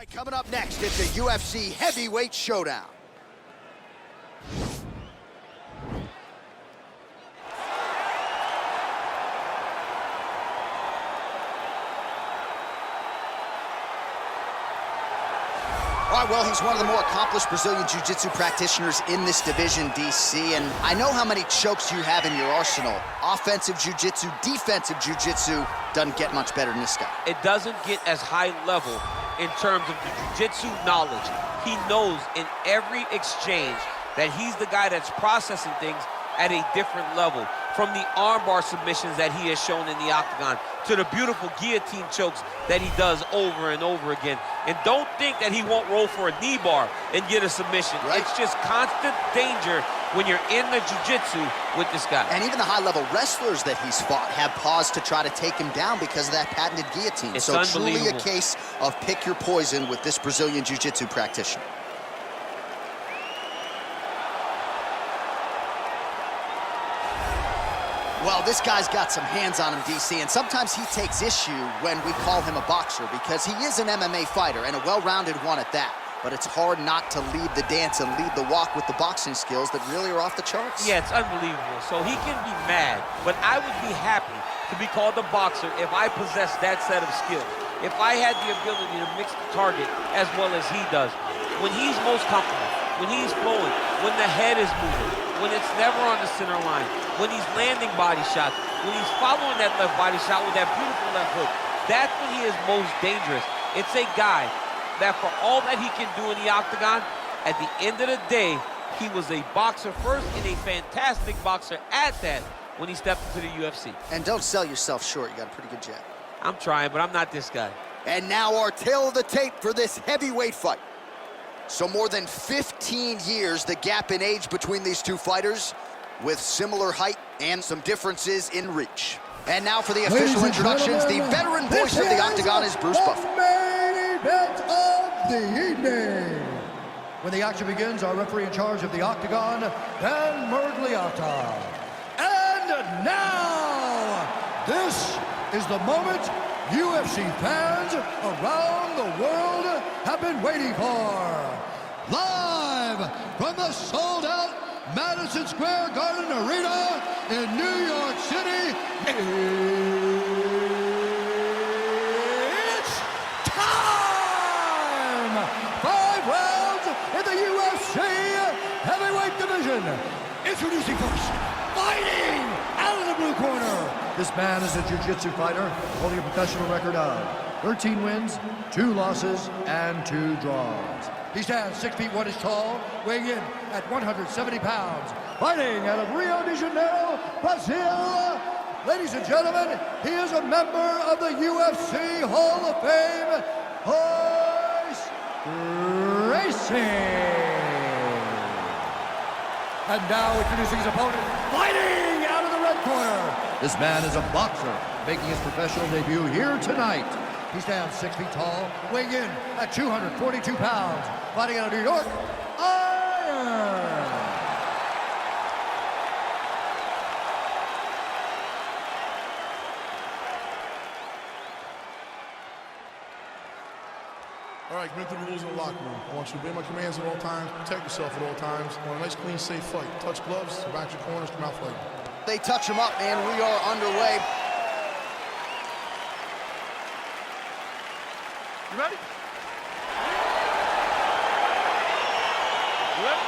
right, coming up next, it's a UFC heavyweight showdown. All right, well, he's one of the more accomplished Brazilian Jiu-Jitsu practitioners in this division, DC, and I know how many chokes you have in your arsenal. Offensive Jiu-Jitsu, defensive Jiu-Jitsu, doesn't get much better than this guy. It doesn't get as high level in terms of the Jiu-Jitsu knowledge. He knows in every exchange that he's the guy that's processing things at a different level. From the armbar submissions that he has shown in the octagon to the beautiful guillotine chokes that he does over and over again. And don't think that he won't roll for a knee bar and get a submission. Right. It's just constant danger when you're in the jiu-jitsu with this guy. And even the high-level wrestlers that he's fought have paused to try to take him down because of that patented guillotine. It's so truly a unbelievable. case of pick your poison with this Brazilian Jiu-Jitsu practitioner. Well, this guy's got some hands on him, DC, and sometimes he takes issue when we call him a boxer because he is an MMA fighter and a well-rounded one at that. But it's hard not to lead the dance and lead the walk with the boxing skills that really are off the charts. Yeah, it's unbelievable. So he can be mad, but I would be happy to be called a boxer if I possessed that set of skills. If I had the ability to mix the target as well as he does. When he's most comfortable, when he's flowing, when the head is moving, when it's never on the center line, when he's landing body shots, when he's following that left body shot with that beautiful left hook, that's when he is most dangerous. It's a guy that for all that he can do in the octagon, at the end of the day, he was a boxer first and a fantastic boxer at that when he stepped into the UFC. And don't sell yourself short. You got a pretty good jab. I'm trying, but I'm not this guy. And now our tale of the tape for this heavyweight fight. So more than 15 years, the gap in age between these two fighters, with similar height and some differences in reach. And now for the official introductions, the veteran voice of the Octagon is Bruce Buffer. Main event of the evening. When the action begins, our referee in charge of the Octagon, Dan Miragliotta. And now, this is the moment UFC fans around the world have been waiting for. Live from the sold-out Madison Square Garden Arena in New York City, it's time! 5 rounds in the UFC heavyweight division. Introducing first, fighting out of the blue corner. This man is a jiu-jitsu fighter holding a professional record of 13 wins, 2 losses, and 2 draws. He stands 6 feet 1 inch tall, weighing in at 170 pounds, fighting out of Rio de Janeiro, Brazil. Ladies and gentlemen, he is a member of the UFC Hall of Fame, Royce Gracie. And now introducing his opponent, fighting out of the red corner. This man is a boxer, making his professional debut here tonight. He stands 6 feet tall, weighing in at 242 pounds, fighting out of New York, Iron. All right, commit to the rules in the locker room. I want you to obey my commands at all times, protect yourself at all times. I want a nice, clean, safe fight. Touch gloves, back your corners, come out fighting. They touch him up, and we are underway. You ready? You ready?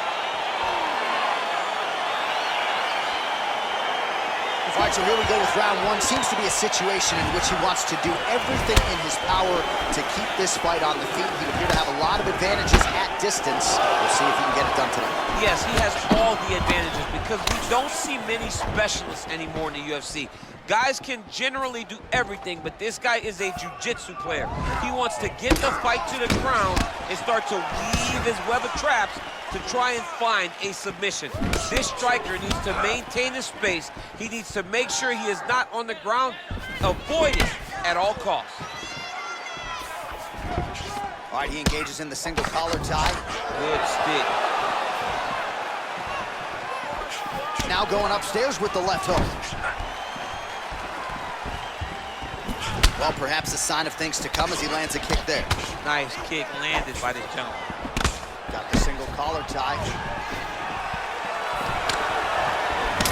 All right, so here we go with round 1. Seems to be a situation in which he wants to do everything in his power to keep this fight on the feet. He would appear to have a lot of advantages at distance. We'll see if he can get it done today. Yes, he has all the advantages because we don't see many specialists anymore in the UFC. Guys can generally do everything, but this guy is a jiu-jitsu player. He wants to get the fight to the ground and start to weave his web of traps to try and find a submission. This striker needs to maintain his space. He needs to make sure he is not on the ground, avoid it at all costs. All right, he engages in the single collar tie. Good stick. Now going upstairs with the left hook. Well, perhaps a sign of things to come as he lands a kick there. Nice kick landed by this gentleman. Got the single collar tie.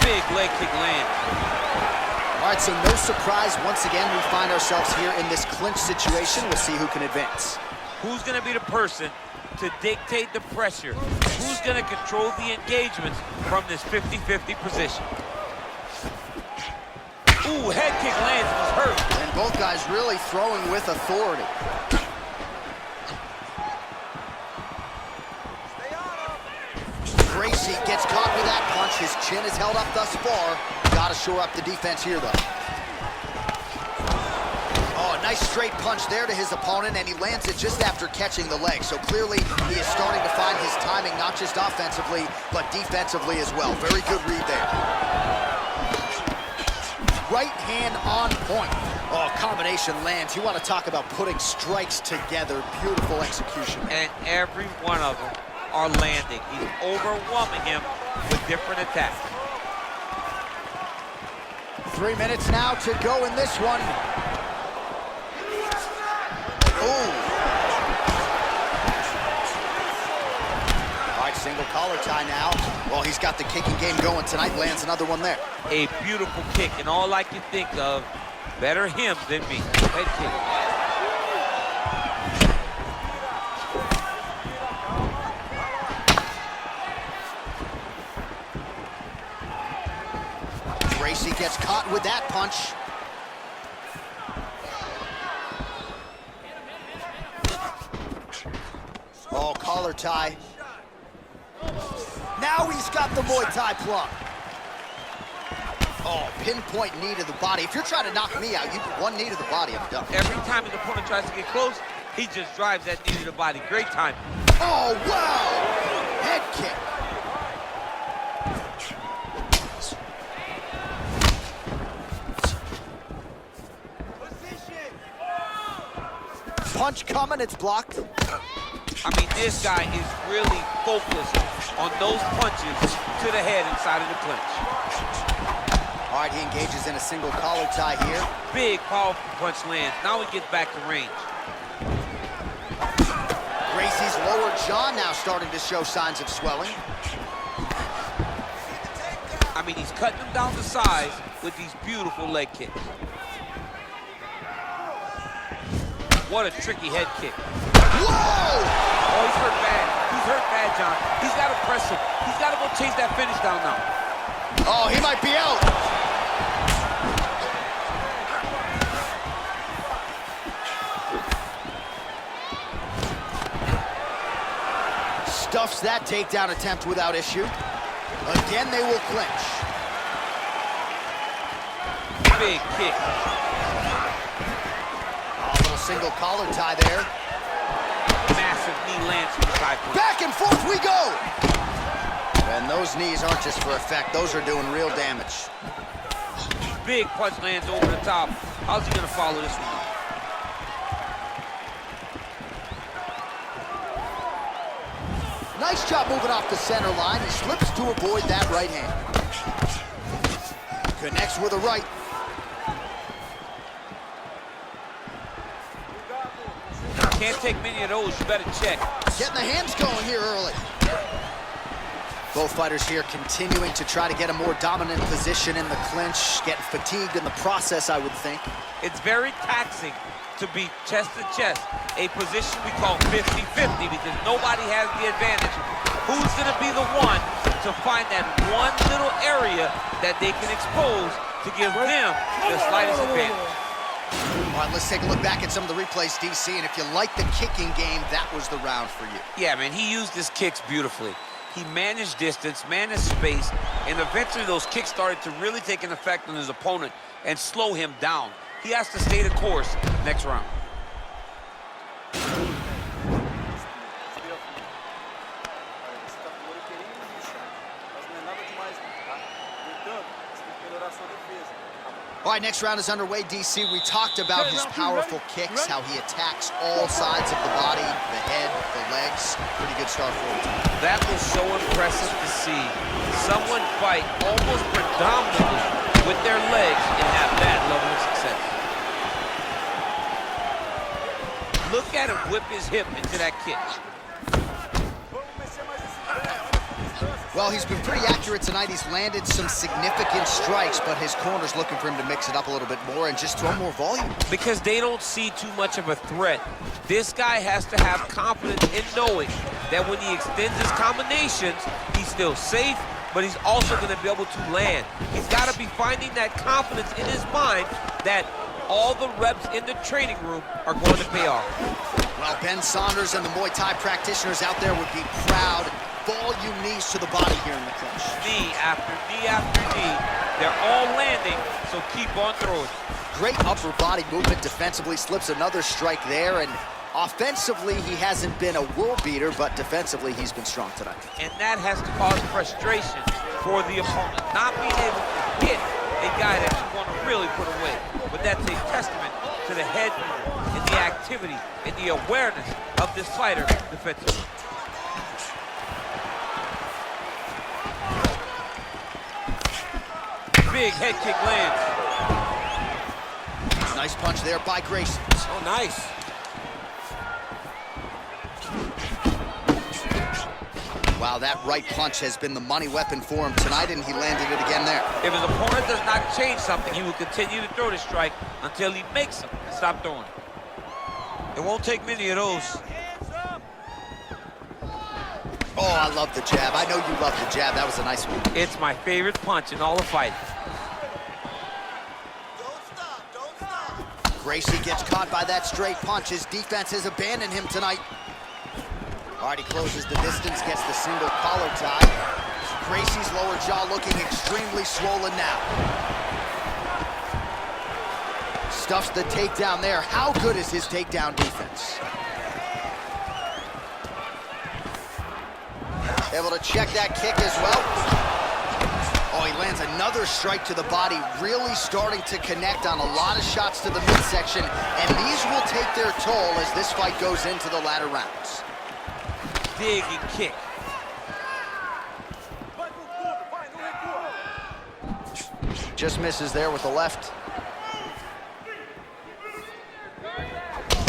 Big leg kick land. All right, so no surprise. Once again, we find ourselves here in this clinch situation. We'll see who can advance. Who's going to be the person to dictate the pressure? Who's going to control the engagements from this 50-50 position? Ooh, head kick lands, was hurt. And both guys really throwing with authority. Gracie gets caught with that punch. His chin is held up thus far. Got to shore up the defense here, though. Oh, nice straight punch there to his opponent, and he lands it just after catching the leg. So clearly, he is starting to find his timing, not just offensively, but defensively as well. Very good read there. Right hand on point. Oh, combination lands. You want to talk about putting strikes together. Beautiful execution. And every one of them are landing. He's overwhelming him with different attacks. 3 minutes now to go in this one. Ooh. All right, single collar tie now. Well, he's got the kicking game going tonight. Lands another one there. A beautiful kick, and all I can think of, better him than me. Head kick. Gracie gets caught with that punch. Oh, collar tie. Now he's got the Muay Thai plug. Oh, pinpoint knee to the body. If you're trying to knock me out, you do one knee to the body, I'm done. Every time his opponent tries to get close, he just drives that knee to the body. Great time. Oh, wow! Head kick. Punch coming, it's blocked. I mean, this guy is really focused on those punches to the head inside of the clinch. All right, he engages in a single collar tie here. Big, powerful punch lands. Now he gets back to range. Gracie's lower jaw now starting to show signs of swelling. I mean, he's cutting them down to size with these beautiful leg kicks. What a tricky head kick. Whoa! Oh, he's hurt bad. He's hurt bad, John. He's got to press him. He's got to go chase that finish down now. Oh, he might be out. Stuffs that takedown attempt without issue. Again, they will clinch. Big kick. Single collar tie there. Massive knee lands from the side. Back and forth we go! And those knees aren't just for effect. Those are doing real damage. Big punch lands over the top. How's he going to follow this one? Nice job moving off the center line. He slips to avoid that right hand. Connects with a right. Can't take many of those, you better check. Getting the hands going here early. Both fighters here continuing to try to get a more dominant position in the clinch, getting fatigued in the process, I would think. It's very taxing to be chest to chest, a position we call 50-50 because nobody has the advantage. Who's going to be the one to find that one little area that they can expose to give them the slightest advantage? All right, let's take a look back at some of the replays, DC, and if you like the kicking game, that was the round for you. Yeah, man, he used his kicks beautifully. He managed distance, managed space, and eventually those kicks started to really take an effect on his opponent and slow him down. He has to stay the course next round. All right, next round is underway, DC. We talked about his powerful kicks, how he attacks all sides of the body, the head, the legs. Pretty good start for him. That was so impressive to see. Someone fight almost predominantly with their legs and have that level of success. Look at him whip his hip into that kick. Well, he's been pretty accurate tonight. He's landed some significant strikes, but his corner's looking for him to mix it up a little bit more and just throw more volume. Because they don't see too much of a threat. This guy has to have confidence in knowing that when he extends his combinations, he's still safe, but he's also going to be able to land. He's got to be finding that confidence in his mind that all the reps in the training room are going to pay off. Well, Ben Saunders and the Muay Thai practitioners out there would be proud. Volume knees to the body here in the clinch. Knee after knee after knee. They're all landing, so keep on throwing. Great upper body movement defensively, slips another strike there, and offensively, he hasn't been a world beater, but defensively, he's been strong tonight. And that has to cause frustration for the opponent. Not being able to hit a guy that you want to really put away. But that's a testament to the head movement and the activity and the awareness of this fighter defensively. Big head kick lands. Nice punch there by Gracie. Oh, nice. Wow, that right punch has been the money weapon for him tonight, and he landed it again there. If his opponent does not change something, he will continue to throw the strike until he makes him stop throwing. It won't take many of those. Oh, I love the jab. I know you love the jab. That was a nice one. It's my favorite punch in all of fighting. Gracie gets caught by that straight punch. His defense has abandoned him tonight. All right, he closes the distance, gets the single collar tie. Gracie's lower jaw looking extremely swollen now. Stuffs the takedown there. How good is his takedown defense? Able to check that kick as well. Oh, he lands another strike to the body, really starting to connect on a lot of shots to the midsection, and these will take their toll as this fight goes into the latter rounds. Dig and kick. Just misses there with the left.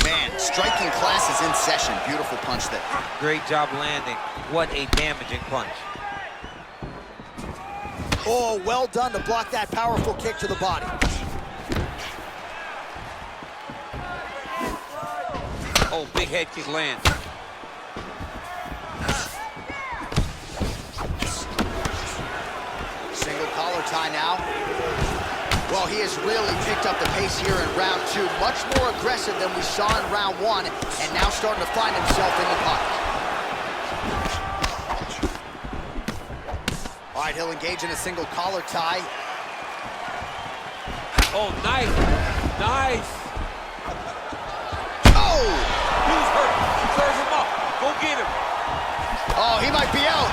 Man, striking class is in session. Beautiful punch there. Great job landing. What a damaging punch. Oh, well done to block that powerful kick to the body. Oh, big head kick lands. Single collar tie now. Well, he has really picked up the pace here in round two. Much more aggressive than we saw in round one, and now starting to find himself in the pocket. All right, he'll engage in a single collar tie. Oh, nice. Nice. Oh! He's hurt. Serve him up. Go get him. Oh, he might be out.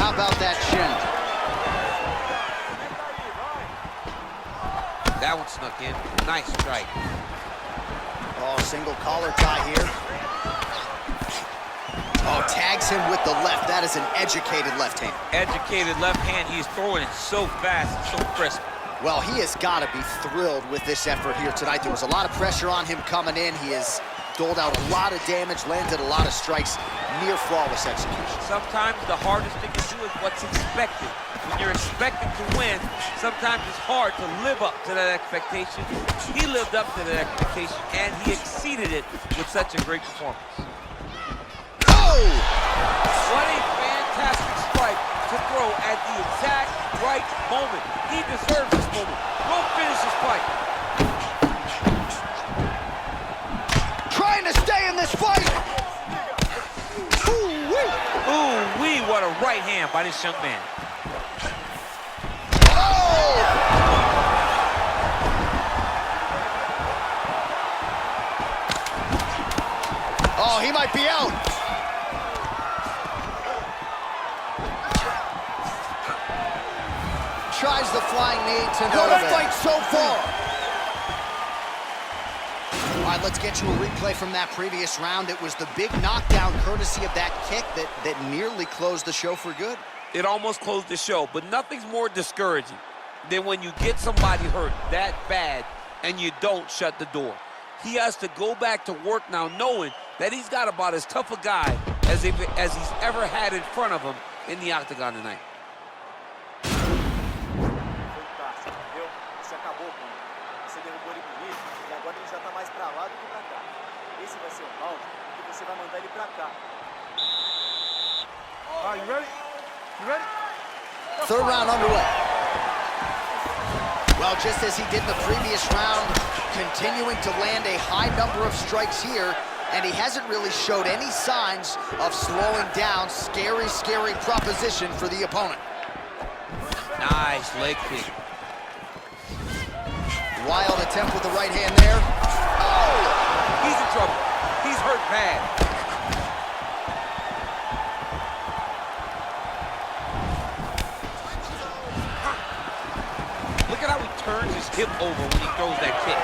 How about that shin? That one snuck in. Nice strike. Oh, single collar tie here. Oh, tags him with the left. That is an educated left hand. Educated left hand. He's throwing it so fast and so crisp. Well, he has got to be thrilled with this effort here tonight. There was a lot of pressure on him coming in. He has doled out a lot of damage, landed a lot of strikes, near flawless execution. Sometimes the hardest thing to do is what's expected. When you're expected to win, sometimes it's hard to live up to that expectation. He lived up to that expectation, and he exceeded it with such a great performance. Oh! What a fantastic strike to throw at the exact right moment. He deserves this moment. Go finish this fight. Trying to stay in this fight. Ooh-wee. Ooh-wee, what a right hand by this young man. Oh! Oh, he might be out. Tries the flying knee to no avail. Fight so far. All right, let's get you a replay from that previous round. It was the big knockdown courtesy of that kick that nearly closed the show for good. It almost closed the show, but nothing's more discouraging than when you get somebody hurt that bad and you don't shut the door. He has to go back to work now knowing that he's got about as tough a guy as he's ever had in front of him in the octagon tonight. Fantástico, entendeu? Você acabou com ele. Você derrubou ele bonito e agora ele já tá mais pra lá do que pra cá. Esse vai ser o round que você vai mandar ele pra cá. All right, you ready? You ready? Third round underway. Well, just as he did in the previous round, continuing to land a high number of strikes here, and he hasn't really showed any signs of slowing down. Scary, scary proposition for the opponent. Nice leg kick. Wild attempt with the right hand there. Oh! He's in trouble. He's hurt bad. Look at how he turns his hip over when he throws that kick.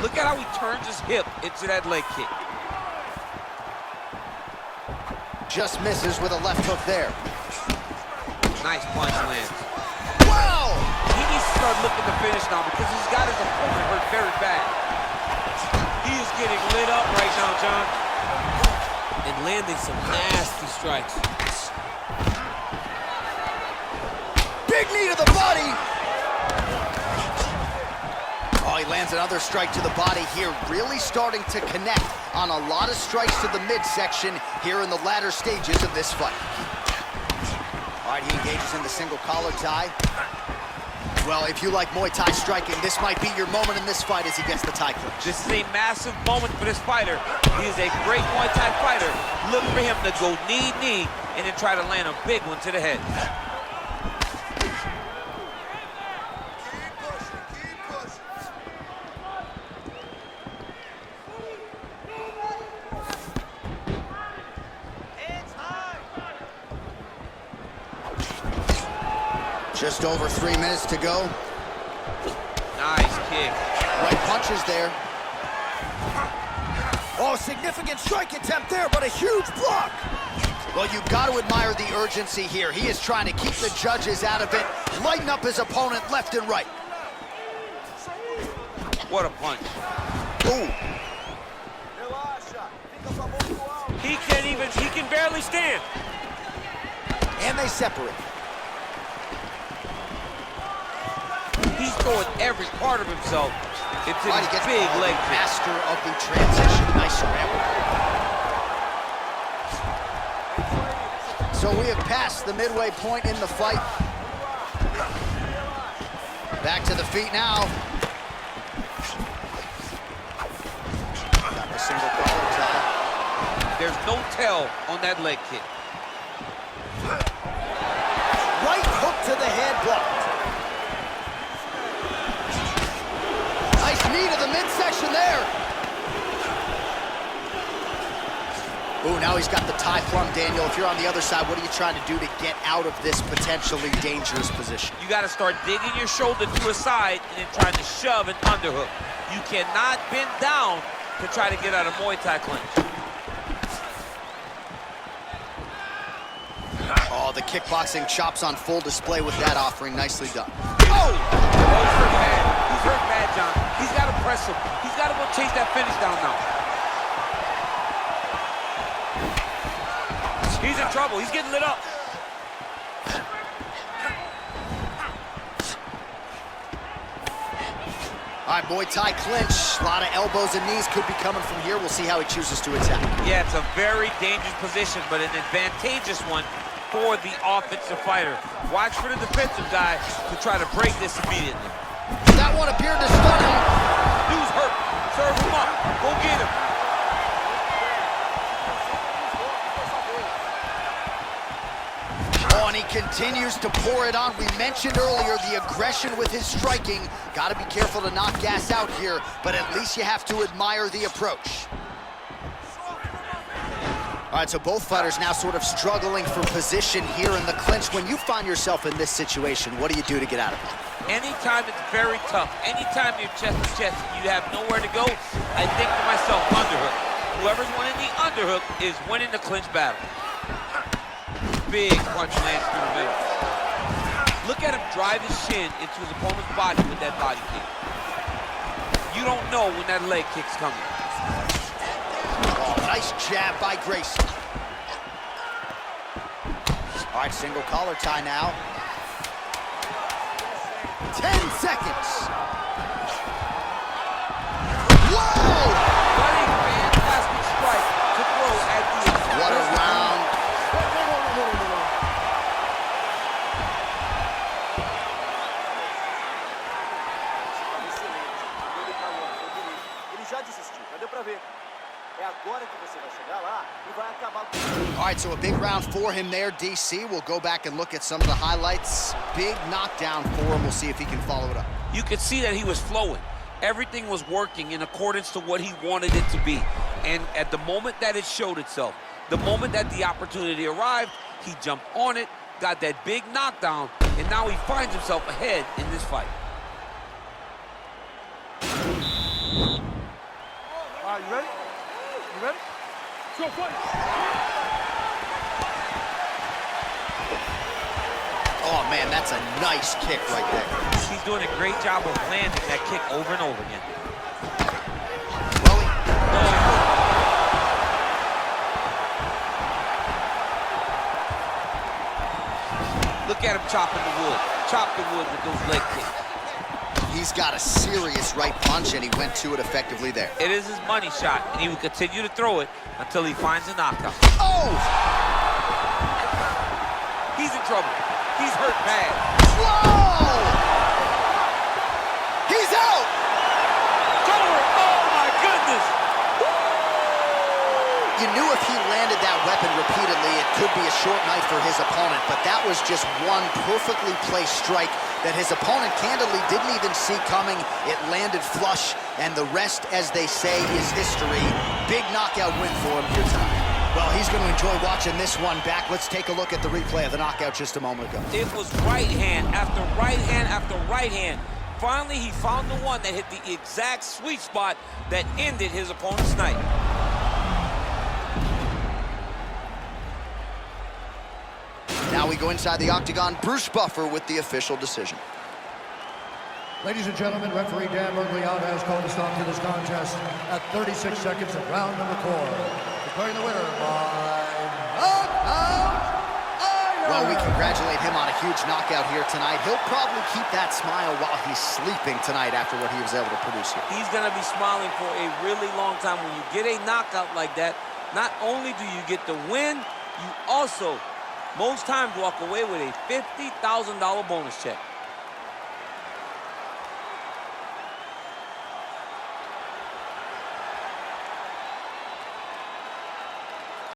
Look at how he turns his hip into that leg kick. Just misses with a left hook there. Nice punch lands. Wow! He needs to start looking to finish now because he's got his opponent hurt very bad. He is getting lit up right now, John. And landing some nasty strikes. Big knee to the body. Oh, he lands another strike to the body here, really starting to connect on a lot of strikes to the midsection here in the latter stages of this fight. All right, he engages in the single collar tie. Well, if you like Muay Thai striking, this might be your moment in this fight as he gets the tie clinch. This is a massive moment for this fighter. He is a great Muay Thai fighter. Look for him to go knee, and then try to land a big one to the head. Just over 3 minutes to go. Nice kick. Right punches there. Oh, significant strike attempt there, but a huge block. Well, you've got to admire the urgency here. He is trying to keep the judges out of it, lighten up his opponent left and right. What a punch. Ooh. He can barely stand. And they separate. He's throwing every part of himself into Right, this he gets big leg kick. master of the transition. Nice scramble. So we have passed the midway point in the fight. Back to the feet now. Got the single collar tie. There's no tell on that leg kick. Right hook to the head, blocked. Nice knee to the midsection there. Ooh, now he's got the tie plum, Daniel. If you're on the other side, what are you trying to do to get out of this potentially dangerous position? You got to start digging your shoulder to a side and then trying to shove an underhook. You cannot bend down to try to get out of Muay Thai clinch. Oh, the kickboxing chops on full display with that offering. Nicely done. Oh! He's hurt bad. He's hurt bad, John. He's got to press him. He's got to go chase that finish down now. He's in trouble. He's getting lit up. All right, Muay Thai clinch. A lot of elbows and knees could be coming from here. We'll see how he chooses to attack. Yeah, it's a very dangerous position, but an advantageous one for the offensive fighter. Watch for the defensive guy to try to break this immediately. That one appeared to stun him. Dude's hurt. Serve him up. Go get him. Oh, and he continues to pour it on. We mentioned earlier the aggression with his striking. Got to be careful to not gas out here, but at least you have to admire the approach. All right, so both fighters now sort of struggling for position here in the clinch. When you find yourself in this situation, what do you do to get out of it? Anytime it's very tough, anytime you're chest to chest, you have nowhere to go, I think to myself, underhook. Whoever's winning the underhook is winning the clinch battle. big punch lands through the middle. Look at him drive his shin into his opponent's body with that body kick. You don't know when that leg kick's coming. Oh, nice jab by Gracie. All right, single collar tie now. 10 seconds. Whoa! What a fantastic strike to throw at the end. What a round. Excelente. Ele calou, foi bonito. Ele já desistiu, mas deu pra ver. É agora que você vai chegar lá e vai acabar com... All right, so a big round for him there, DC. We'll go back and look at some of the highlights. Big knockdown for him. We'll see if he can follow it up. You could see that he was flowing. Everything was working in accordance to what he wanted it to be. And at the moment that it showed itself, the moment that the opportunity arrived, he jumped on it, got that big knockdown, and now he finds himself ahead in this fight. All right, you ready? You ready? Let's go, fight! Oh, man, that's a nice kick right there. He's doing a great job of landing that kick over and over again. Well, Look at him chopping the wood. Chop the wood with those leg kicks. he's got a serious right punch, and he went to it effectively there. It is his money shot, and he will continue to throw it until he finds a knockout. Oh! He's in trouble. He's hurt bad. Whoa! He's out! Cover! Oh, my goodness! You knew if he landed that weapon repeatedly, it could be a short night for his opponent, but that was just one perfectly placed strike that his opponent candidly didn't even see coming. It landed flush, and the rest, as they say, is history. Big knockout win for him here tonight. Well, he's going to enjoy watching this one back. Let's take a look at the replay of the knockout just a moment ago. It was right hand after right hand after right hand. Finally, he found the one that hit the exact sweet spot that ended his opponent's night. Now we go inside the octagon. Bruce Buffer with the official decision. Ladies and gentlemen, referee Dan Miragliotta has called a stop to this contest at 36 seconds of round number 4. Declaring the winner by knockout. Well, we congratulate him on a huge knockout here tonight. He'll probably keep that smile while he's sleeping tonight after what he was able to produce here. He's going to be smiling for a really long time. When you get a knockout like that, not only do you get the win, you also, most times, walk away with a $50,000 bonus check.